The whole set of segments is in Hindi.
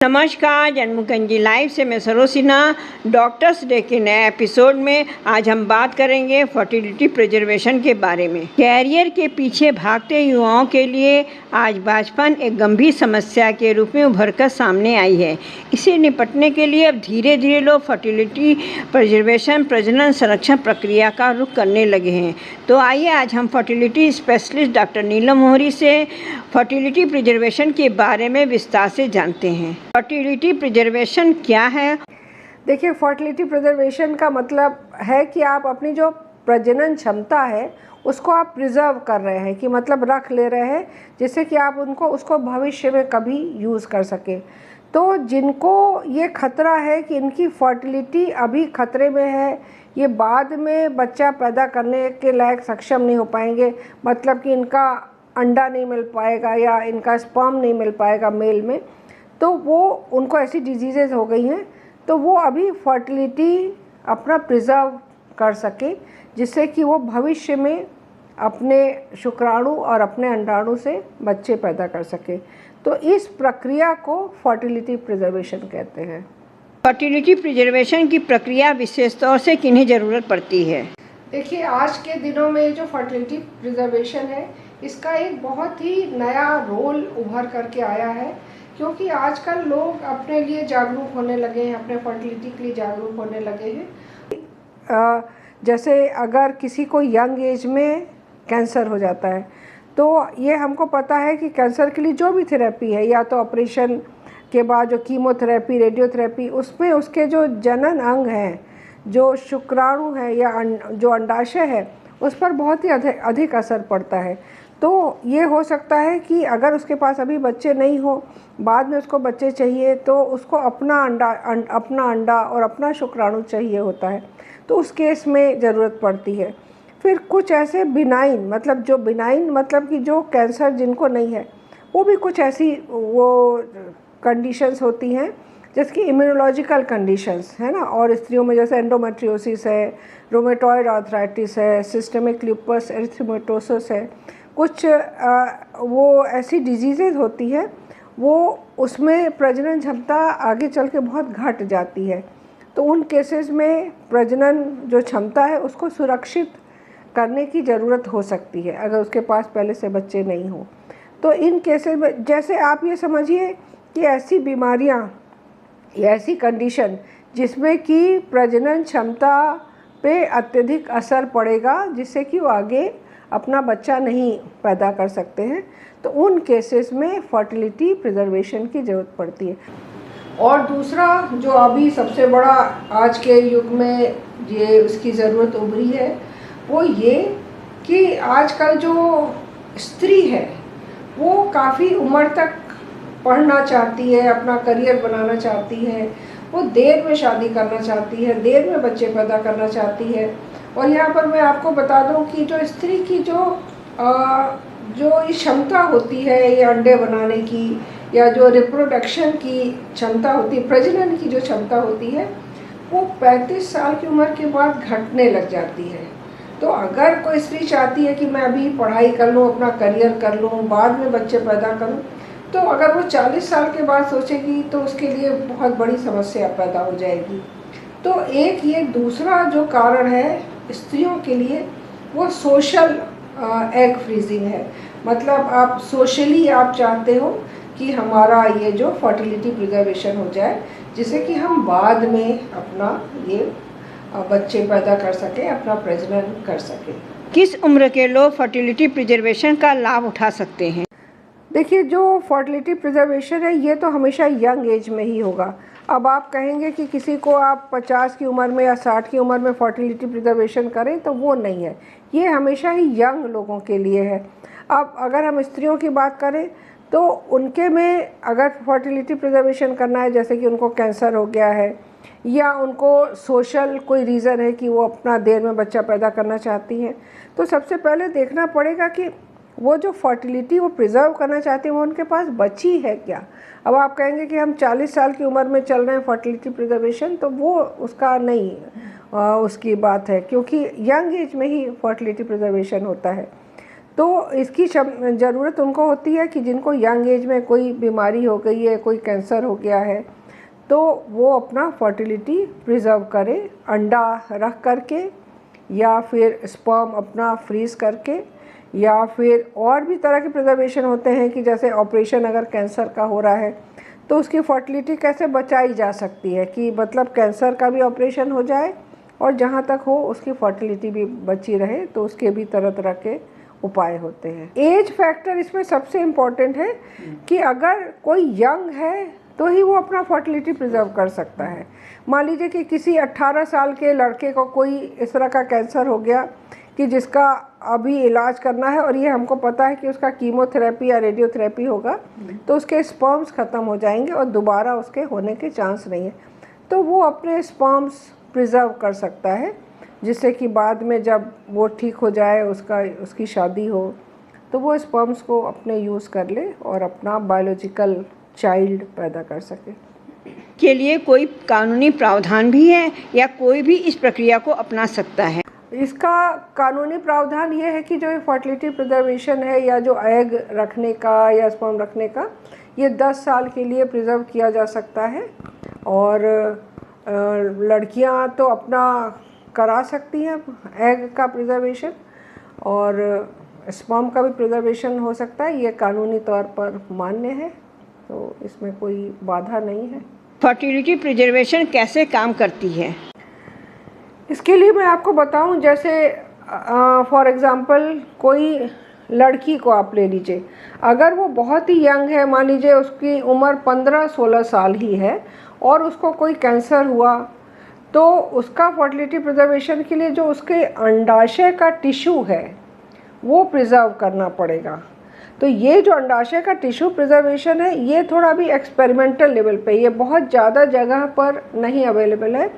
नमस्कार, जन्मकुंजी लाइव से मैं सरोज सिन्हा। डॉक्टर्स डे के नए एपिसोड में आज हम बात करेंगे फर्टिलिटी प्रिजर्वेशन के बारे में। कैरियर के पीछे भागते युवाओं के लिए आज बचपन एक गंभीर समस्या के रूप में उभरकर सामने आई है। इसे निपटने के लिए अब धीरे धीरे लोग फर्टिलिटी प्रिजर्वेशन प्रजनन संरक्षण प्रक्रिया का रुख करने लगे हैं। तो आइए आज हम फर्टिलिटी स्पेशलिस्ट डॉक्टर नीलम मोहरी से फर्टिलिटी प्रिजर्वेशन के बारे में विस्तार से जानते हैं। फर्टिलिटी प्रिजर्वेशन क्या है? देखिए, फर्टिलिटी प्रिजर्वेशन का मतलब है कि आप अपनी जो प्रजनन क्षमता है उसको आप प्रिजर्व कर रहे हैं, कि मतलब रख ले रहे हैं जिससे कि आप उसको भविष्य में कभी यूज़ कर सकें। तो जिनको ये खतरा है कि इनकी फर्टिलिटी अभी खतरे में है, ये बाद में बच्चा पैदा करने के लायक सक्षम नहीं हो पाएंगे, मतलब कि इनका अंडा नहीं मिल पाएगा या इनका स्पर्म नहीं मिल पाएगा मेल में, तो वो उनको ऐसी डिजीज़ेज़ हो गई हैं, तो वो अभी फर्टिलिटी अपना प्रिजर्व कर सके जिससे कि वो भविष्य में अपने शुक्राणु और अपने अंडाणु से बच्चे पैदा कर सके। तो इस प्रक्रिया को फर्टिलिटी प्रिजर्वेशन कहते हैं। फर्टिलिटी प्रिजर्वेशन की प्रक्रिया विशेष तौर से किन्हें ज़रूरत पड़ती है? देखिए, आज के दिनों में जो फर्टिलिटी प्रिजर्वेशन है इसका एक बहुत ही नया रोल उभर करके आया है, क्योंकि आजकल लोग अपने लिए जागरूक होने लगे हैं, अपने फर्टिलिटी के लिए जागरूक होने लगे हैं। जैसे अगर किसी को यंग एज में कैंसर हो जाता है तो ये हमको पता है कि कैंसर के लिए जो भी थेरेपी है, या तो ऑपरेशन के बाद जो कीमोथेरेपी, रेडियोथेरेपी, उसमें उसके जो जनन अंग हैं, जो शुक्राणु है या जो अंडाशय है, उस पर बहुत ही अधिक असर पड़ता है। तो ये हो सकता है कि अगर उसके पास अभी बच्चे नहीं हो, बाद में उसको बच्चे चाहिए, तो उसको अपना अंडा और अपना शुक्राणु चाहिए होता है, तो उस केस में ज़रूरत पड़ती है। फिर कुछ ऐसे बिनाइन मतलब कि जो कैंसर जिनको नहीं है, वो भी कुछ ऐसी वो कंडीशंस होती हैं जैसे कि इम्यूनोलॉजिकल कंडीशंस है ना, और स्त्रियों में जैसे एंडोमेट्रियोसिस है, रोमेटॉइड आर्थराइटिस है, सिस्टेमिक लूपस एरिथेमेटोसस है, कुछ वो ऐसी डिजीज़ेज़ होती हैं, वो उसमें प्रजनन क्षमता आगे चल के बहुत घट जाती है। तो उन केसेस में प्रजनन जो क्षमता है उसको सुरक्षित करने की ज़रूरत हो सकती है अगर उसके पास पहले से बच्चे नहीं हो। तो इन केसेस में जैसे आप ये समझिए कि ऐसी बीमारियां या ऐसी कंडीशन जिसमें कि प्रजनन क्षमता पे अत्यधिक असर पड़ेगा जिससे कि वो आगे अपना बच्चा नहीं पैदा कर सकते हैं, तो उन केसेस में फर्टिलिटी प्रिजर्वेशन की ज़रूरत पड़ती है। और दूसरा जो अभी सबसे बड़ा आज के युग में ये उसकी ज़रूरत उभरी है, वो ये कि आजकल जो स्त्री है वो काफ़ी उम्र तक पढ़ना चाहती है, अपना करियर बनाना चाहती है, वो देर में शादी करना चाहती है, देर में बच्चे पैदा करना चाहती है। और यहाँ पर मैं आपको बता दूँ कि जो स्त्री की जो ये क्षमता होती है, ये अंडे बनाने की या जो रिप्रोडक्शन की क्षमता होती है, प्रजनन की जो क्षमता होती है, वो 35 साल की उम्र के बाद घटने लग जाती है। तो अगर कोई स्त्री चाहती है कि मैं अभी पढ़ाई कर लूँ, अपना करियर कर लूँ, बाद में बच्चे पैदा करूँ, तो अगर वो 40 साल के बाद सोचेगी तो उसके लिए बहुत बड़ी समस्या पैदा हो जाएगी। तो एक ये दूसरा जो कारण है स्त्रियों के लिए, वो सोशल एग फ्रीजिंग है। मतलब आप सोशली आप चाहते हो कि हमारा ये जो फर्टिलिटी प्रिजर्वेशन हो जाए जिससे कि हम बाद में अपना ये बच्चे पैदा कर सकें, अपना प्रजनन कर सकें। किस उम्र के लोग फर्टिलिटी प्रिजर्वेशन का लाभ उठा सकते हैं? देखिए, जो फर्टिलिटी प्रिजर्वेशन है ये तो हमेशा यंग एज में ही होगा। अब आप कहेंगे कि किसी को आप 50 की उम्र में या 60 की उम्र में फर्टिलिटी प्रिजर्वेशन करें, तो वो नहीं है, ये हमेशा ही यंग लोगों के लिए है। अब अगर हम स्त्रियों की बात करें तो उनके में अगर फर्टिलिटी प्रिजर्वेशन करना है, जैसे कि उनको कैंसर हो गया है या उनको सोशल कोई रीज़न है कि वो अपना देर में बच्चा पैदा करना चाहती हैं, तो सबसे पहले देखना पड़ेगा कि वो जो फर्टिलिटी वो प्रिजर्व करना चाहते हैं वो उनके पास बची है क्या। अब आप कहेंगे कि हम 40 साल की उम्र में चल रहे हैं फर्टिलिटी प्रिजर्वेशन, तो वो उसका नहीं उसकी बात है, क्योंकि यंग एज में ही फर्टिलिटी प्रिजर्वेशन होता है। तो इसकी ज़रूरत उनको होती है कि जिनको यंग एज में कोई बीमारी हो गई है, कोई कैंसर हो गया है, तो वो अपना फर्टिलिटी प्रिजर्व करे अंडा रख करके, या फिर स्पर्म अपना फ्रीज़ करके, या फिर और भी तरह के प्रिजर्वेशन होते हैं कि जैसे ऑपरेशन अगर कैंसर का हो रहा है तो उसकी फर्टिलिटी कैसे बचाई जा सकती है, कि मतलब कैंसर का भी ऑपरेशन हो जाए और जहाँ तक हो उसकी फर्टिलिटी भी बची रहे, तो उसके भी तरह तरह के उपाय होते हैं। एज फैक्टर इसमें सबसे इम्पॉर्टेंट है कि अगर कोई यंग है तो ही वो अपना फर्टिलिटी प्रिजर्व कर सकता है। मान लीजिए कि किसी 18 साल के लड़के को कोई इस तरह का कैंसर हो गया कि जिसका अभी इलाज करना है और ये हमको पता है कि उसका कीमोथेरेपी या रेडियोथेरेपी होगा, तो उसके स्पर्म्स ख़त्म हो जाएंगे और दोबारा उसके होने के चांस नहीं है, तो वो अपने स्पर्म्स प्रिजर्व कर सकता है, जिससे कि बाद में जब वो ठीक हो जाए, उसकी शादी हो, तो वो स्पर्म्स को अपने यूज़ कर ले और अपना बायोलॉजिकल चाइल्ड पैदा कर सके। के लिए कोई कानूनी प्रावधान भी है या कोई भी इस प्रक्रिया को अपना सकता है? इसका कानूनी प्रावधान ये है कि जो ये फर्टिलिटी प्रिजर्वेशन है या जो एग रखने का या स्पर्म रखने का, ये 10 साल के लिए प्रिजर्व किया जा सकता है। और लड़कियां तो अपना करा सकती हैं एग का प्रिजर्वेशन, और स्पर्म का भी प्रिजर्वेशन हो सकता है, ये कानूनी तौर पर मान्य है, तो इसमें कोई बाधा नहीं है। फर्टिलिटी प्रिजर्वेशन कैसे काम करती है? इसके लिए मैं आपको बताऊं, जैसे फॉर एग्ज़ाम्पल कोई लड़की को आप ले लीजिए, अगर वो बहुत ही यंग है, मान लीजिए उसकी उम्र 15-16 साल ही है और उसको कोई कैंसर हुआ, तो उसका फर्टिलिटी प्रिजर्वेशन के लिए जो उसके अंडाशय का टिश्यू है वो प्रिजर्व करना पड़ेगा। तो ये जो अंडाशय का टिश्यू प्रिजर्वेशन है, ये थोड़ा भी एक्सपेरिमेंटल लेवल पे, ये बहुत ज़्यादा जगह पर नहीं अवेलेबल है,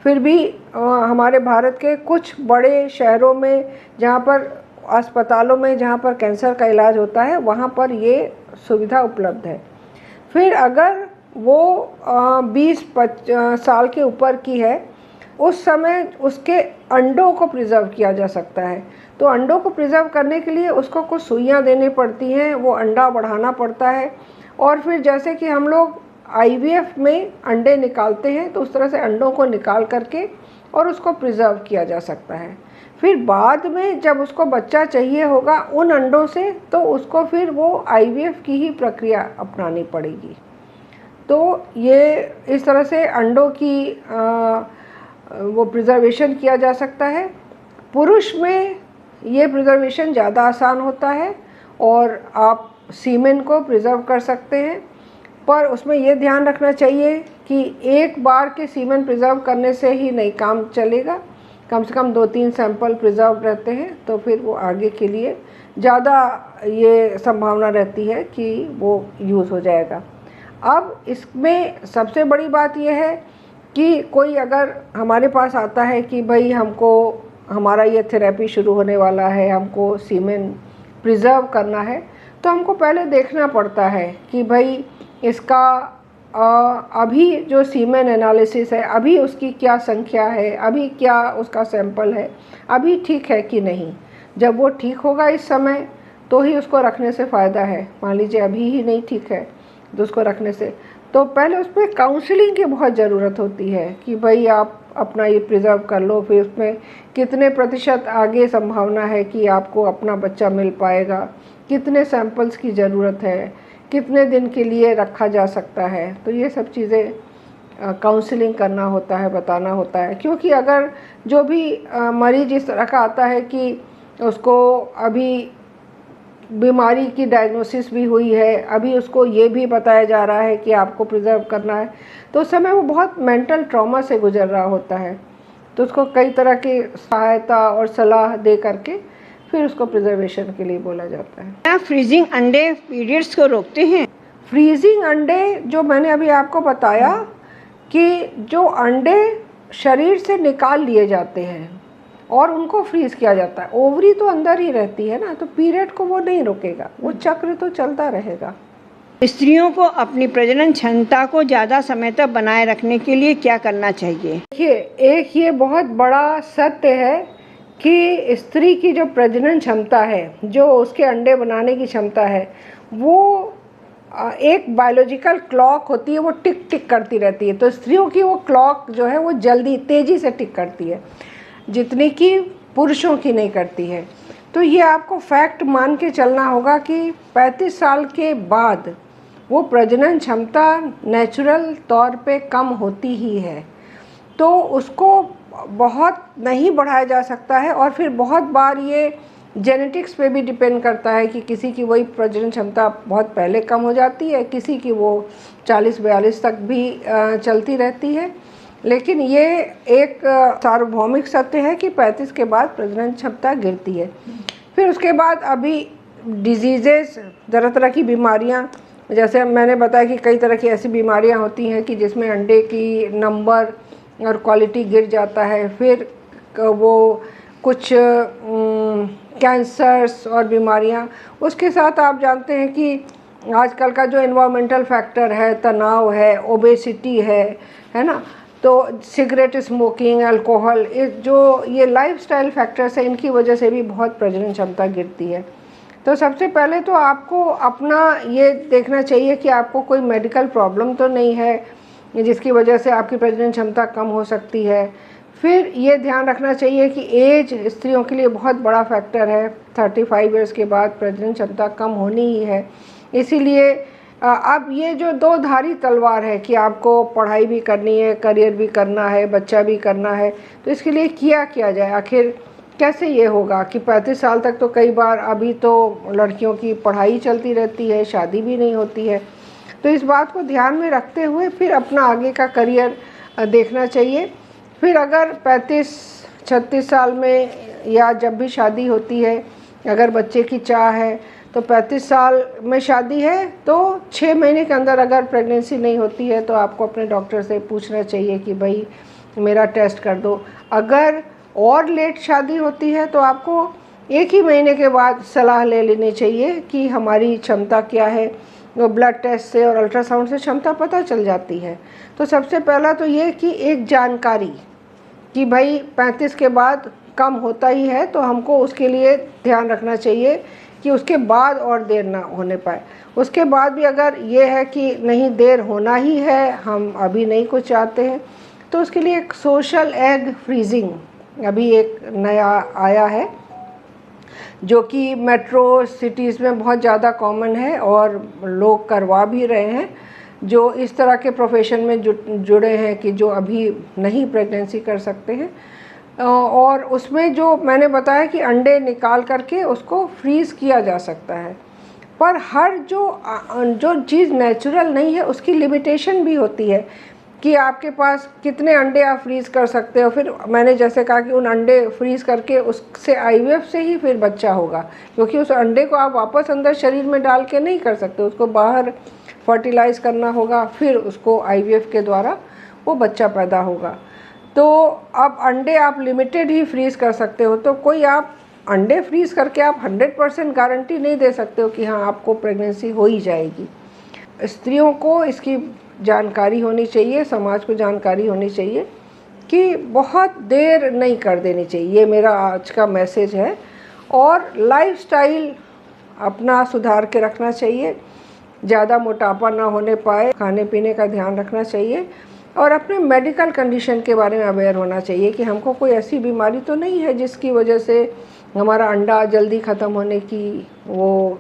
फिर भी हमारे भारत के कुछ बड़े शहरों में, जहाँ पर अस्पतालों में जहाँ पर कैंसर का इलाज होता है, वहाँ पर ये सुविधा उपलब्ध है। फिर अगर वो 20-25 साल के ऊपर की है, उस समय उसके अंडों को प्रिजर्व किया जा सकता है। तो अंडों को प्रिजर्व करने के लिए उसको कुछ सुइयाँ देनी पड़ती हैं, वो अंडा बढ़ाना पड़ता है, और फिर जैसे कि हम लोग IVF में अंडे निकालते हैं, तो उस तरह से अंडों को निकाल करके और उसको प्रिजर्व किया जा सकता है। फिर बाद में जब उसको बच्चा चाहिए होगा उन अंडों से, तो उसको फिर वो IVF की ही प्रक्रिया अपनानी पड़ेगी। तो ये इस तरह से अंडों की वो प्रिजर्वेशन किया जा सकता है। पुरुष में ये प्रिजर्वेशन ज़्यादा आसान होता है और आप सीमेन को प्रिजर्व कर सकते हैं, पर उसमें ये ध्यान रखना चाहिए कि एक बार के सीमेन प्रिजर्व करने से ही नहीं काम चलेगा, कम से कम 2-3 सैंपल प्रिजर्व रहते हैं, तो फिर वो आगे के लिए ज़्यादा ये संभावना रहती है कि वो यूज़ हो जाएगा। अब इसमें सबसे बड़ी बात यह है कि कोई अगर हमारे पास आता है कि भाई हमको हमारा ये थेरेपी शुरू होने वाला है, हमको सीमेन प्रिजर्व करना है, तो हमको पहले देखना पड़ता है कि भाई इसका अभी जो सीमेन एनालिसिस है, अभी उसकी क्या संख्या है, अभी क्या उसका सैंपल है, अभी ठीक है कि नहीं। जब वो ठीक होगा इस समय, तो ही उसको रखने से फ़ायदा है। मान लीजिए अभी ही नहीं ठीक है तो उसको रखने से, तो पहले उस पर काउंसलिंग की बहुत ज़रूरत होती है कि भाई आप अपना ये प्रिजर्व कर लो, फिर उसमें कितने प्रतिशत आगे संभावना है कि आपको अपना बच्चा मिल पाएगा, कितने सैंपल्स की ज़रूरत है, कितने दिन के लिए रखा जा सकता है। तो ये सब चीज़ें काउंसलिंग करना होता है, बताना होता है, क्योंकि अगर जो भी मरीज इस तरह का आता है कि उसको अभी बीमारी की डायग्नोसिस भी हुई है, अभी उसको ये भी बताया जा रहा है कि आपको प्रिजर्व करना है, तो उस समय वो बहुत मेंटल ट्रॉमा से गुजर रहा होता है, तो उसको कई तरह की सहायता और सलाह दे करके फिर उसको प्रिजर्वेशन के लिए बोला जाता है। क्या फ्रीजिंग अंडे पीरियड्स को रोकते हैं? फ्रीजिंग अंडे, जो मैंने अभी आपको बताया कि जो अंडे शरीर से निकाल लिए जाते हैं और उनको फ्रीज किया जाता है, ओवरी तो अंदर ही रहती है ना, तो पीरियड को वो नहीं रोकेगा, वो चक्र तो चलता रहेगा। स्त्रियों को अपनी प्रजनन क्षमता को ज़्यादा समय तक बनाए रखने के लिए क्या करना चाहिए? देखिए, एक ये बहुत बड़ा सत्य है कि स्त्री की जो प्रजनन क्षमता है, जो उसके अंडे बनाने की क्षमता है, वो एक बायोलॉजिकल क्लॉक होती है, वो टिक टिक करती रहती है। तो स्त्रियों की वो क्लॉक जो है वो जल्दी तेज़ी से टिक करती है, जितनी कि पुरुषों की नहीं करती है। तो ये आपको फैक्ट मान के चलना होगा कि 35 साल के बाद वो प्रजनन क्षमता नेचुरल तौर पे कम होती ही है। तो उसको बहुत नहीं बढ़ाया जा सकता है, और फिर बहुत बार ये जेनेटिक्स पे भी डिपेंड करता है कि किसी की वही प्रजनन क्षमता बहुत पहले कम हो जाती है, किसी की वो 40-42 तक भी चलती रहती है। लेकिन ये एक सार्वभौमिक सत्य है कि 35 के बाद प्रजनन क्षमता गिरती है। फिर उसके बाद अभी डिजीज़ेस, तरह तरह की बीमारियां, जैसे मैंने बताया कि कई तरह की ऐसी बीमारियां होती हैं कि जिसमें अंडे की नंबर और क्वालिटी गिर जाता है। फिर वो कुछ कैंसर्स और बीमारियां, उसके साथ आप जानते हैं कि आजकल का जो एनवायरमेंटल फैक्टर है, तनाव है, ओबेसिटी है ना, तो सिगरेट स्मोकिंग, अल्कोहल, जो ये लाइफस्टाइल फैक्टर्स हैं, इनकी वजह से भी बहुत प्रजनन क्षमता गिरती है। तो सबसे पहले तो आपको अपना ये देखना चाहिए कि आपको कोई मेडिकल प्रॉब्लम तो नहीं है जिसकी वजह से आपकी प्रजनन क्षमता कम हो सकती है। फिर ये ध्यान रखना चाहिए कि एज स्त्रियों के लिए बहुत बड़ा फैक्टर है। 35 इयर्स के बाद प्रजनन क्षमता कम होनी ही है। इसीलिए अब ये जो दो धारी तलवार है कि आपको पढ़ाई भी करनी है, करियर भी करना है, बच्चा भी करना है, तो इसके लिए किया जाए। आखिर कैसे ये होगा कि 35 साल तक तो कई बार अभी तो लड़कियों की पढ़ाई चलती रहती है, शादी भी नहीं होती है। तो इस बात को ध्यान में रखते हुए फिर अपना आगे का करियर देखना चाहिए। फिर अगर 35-36 साल में या जब भी शादी होती है, अगर बच्चे की चाह है, तो 35 साल में शादी है तो 6 महीने के अंदर अगर प्रेगनेंसी नहीं होती है तो आपको अपने डॉक्टर से पूछना चाहिए कि भाई मेरा टेस्ट कर दो। अगर और लेट शादी होती है तो आपको 1 ही महीने के बाद सलाह ले लेनी चाहिए कि हमारी क्षमता क्या है। वो ब्लड टेस्ट से और अल्ट्रासाउंड से क्षमता पता चल जाती है। तो सबसे पहला तो ये कि एक जानकारी कि भाई 35 के बाद कम होता ही है, तो हमको उसके लिए ध्यान रखना चाहिए कि उसके बाद और देर ना होने पाए। उसके बाद भी अगर ये है कि नहीं देर होना ही है, हम अभी नहीं कुछ चाहते हैं, तो उसके लिए एक सोशल एग फ्रीजिंग अभी एक नया आया है, जो कि मेट्रो सिटीज़ में बहुत ज़्यादा कॉमन है और लोग करवा भी रहे हैं जो इस तरह के प्रोफेशन में जुड़े हैं कि जो अभी नहीं प्रेगनेंसी कर सकते हैं। और उसमें जो मैंने बताया कि अंडे निकाल करके उसको फ्रीज़ किया जा सकता है, पर हर जो चीज़ नेचुरल नहीं है उसकी लिमिटेशन भी होती है कि आपके पास कितने अंडे आप फ्रीज़ कर सकते हो। फिर मैंने जैसे कहा कि उन अंडे फ्रीज़ करके उससे आईवीएफ से ही फिर बच्चा होगा, क्योंकि उस अंडे को आप वापस अंदर शरीर में डाल के नहीं कर सकते, उसको बाहर फर्टिलाइज़ करना होगा, फिर उसको आईवीएफ के द्वारा वो बच्चा पैदा होगा। तो अब अंडे आप लिमिटेड ही फ्रीज़ कर सकते हो, तो कोई आप अंडे फ्रीज़ करके आप 100% गारंटी नहीं दे सकते हो कि हाँ आपको प्रेगनेंसी हो ही जाएगी। स्त्रियों को इसकी जानकारी होनी चाहिए, समाज को जानकारी होनी चाहिए कि बहुत देर नहीं कर देनी चाहिए। ये मेरा आज का मैसेज है। और लाइफस्टाइल अपना सुधार के रखना चाहिए, ज़्यादा मोटापा ना होने पाए, खाने पीने का ध्यान रखना चाहिए, और अपने मेडिकल कंडीशन के बारे में अवेयर होना चाहिए कि हमको कोई ऐसी बीमारी तो नहीं है जिसकी वजह से हमारा अंडा जल्दी ख़त्म होने की वो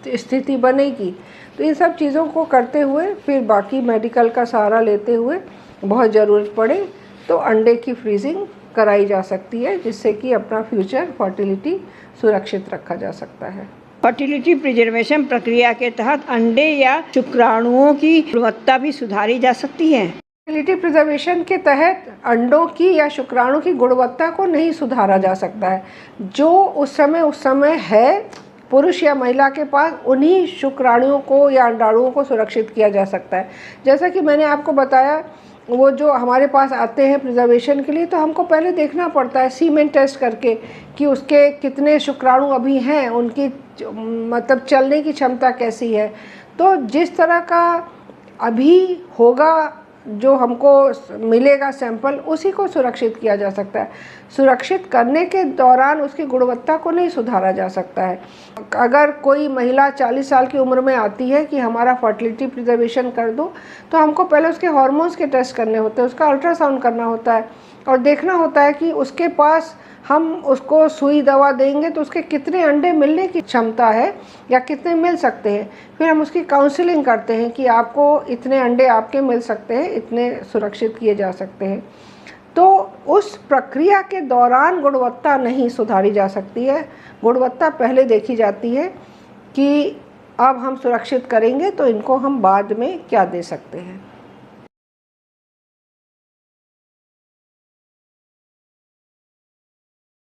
स्थिति बनेगी। तो इन सब चीज़ों को करते हुए फिर बाकी मेडिकल का सहारा लेते हुए बहुत ज़रूरत पड़े तो अंडे की फ्रीजिंग कराई जा सकती है, जिससे कि अपना फ्यूचर फर्टिलिटी सुरक्षित रखा जा सकता है। फर्टिलिटी प्रिजर्वेशन प्रक्रिया के तहत अंडे या शुक्राणुओं की गुणवत्ता भी सुधारी जा सकती है। फर्टिलिटी प्रिजर्वेशन के तहत अंडों की या शुक्राणु की गुणवत्ता को नहीं सुधारा जा सकता है। जो उस समय है पुरुष या महिला के पास, उन्हीं शुक्राणुओं को या अंडाणुओं को सुरक्षित किया जा सकता है। जैसा कि मैंने आपको बताया, वो जो हमारे पास आते हैं प्रिजर्वेशन के लिए, तो हमको पहले देखना पड़ता है सीमेन टेस्ट करके कि उसके कितने शुक्राणु अभी हैं, उनकी मतलब चलने की क्षमता कैसी है। तो जिस तरह का अभी होगा जो हमको मिलेगा सैंपल, उसी को सुरक्षित किया जा सकता है। सुरक्षित करने के दौरान उसकी गुणवत्ता को नहीं सुधारा जा सकता है। अगर कोई महिला 40 साल की उम्र में आती है कि हमारा फर्टिलिटी प्रिजर्वेशन कर दो, तो हमको पहले उसके हार्मोन्स के टेस्ट करने होते हैं, उसका अल्ट्रासाउंड करना होता है और देखना होता है कि उसके पास हम उसको सुई दवा देंगे तो उसके कितने अंडे मिलने की क्षमता है या कितने मिल सकते हैं। फिर हम उसकी काउंसलिंग करते हैं कि आपको इतने अंडे आपके मिल सकते हैं, इतने सुरक्षित किए जा सकते हैं। तो उस प्रक्रिया के दौरान गुणवत्ता नहीं सुधारी जा सकती है। गुणवत्ता पहले देखी जाती है कि अब हम सुरक्षित करेंगे तो इनको हम बाद में क्या दे सकते हैं।